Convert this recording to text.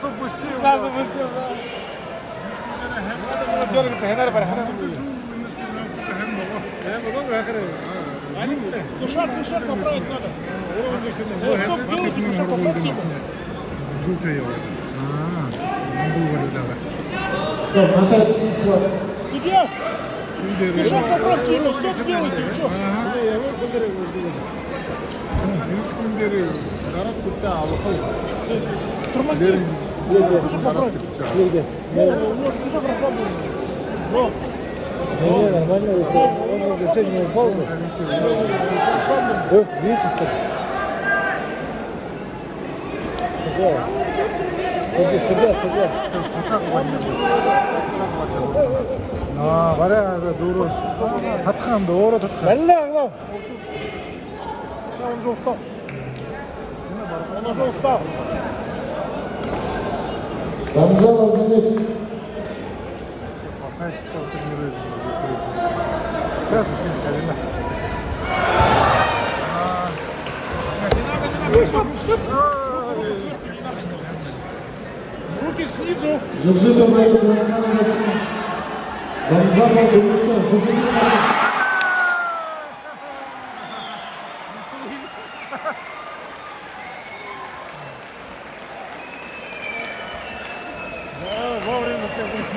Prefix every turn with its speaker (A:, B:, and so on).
A: сразу пустил.
B: Сразу пустил, да. Надо было дергаться, Геннадий Барханов.
C: Душа поправить надо. Стоп, сделайте, душа поправьте. Судья! Душа поправьте его, стоп сделайте, что? Тормози. Душа поправьте. Может, душа расслаблена.
B: Не, нормально, если он решение не упал. Видите, что? Судья.
A: Варя, дурус. Татхам, doğru татхам.
B: Аллах!
C: Он уже устал. Он уже устал.
D: Дамжалов Денис.
A: Сейчас,
C: Руки снизу.
D: Жужжито Майк Мураканов. Дамжалов Денис.
C: Вовремя.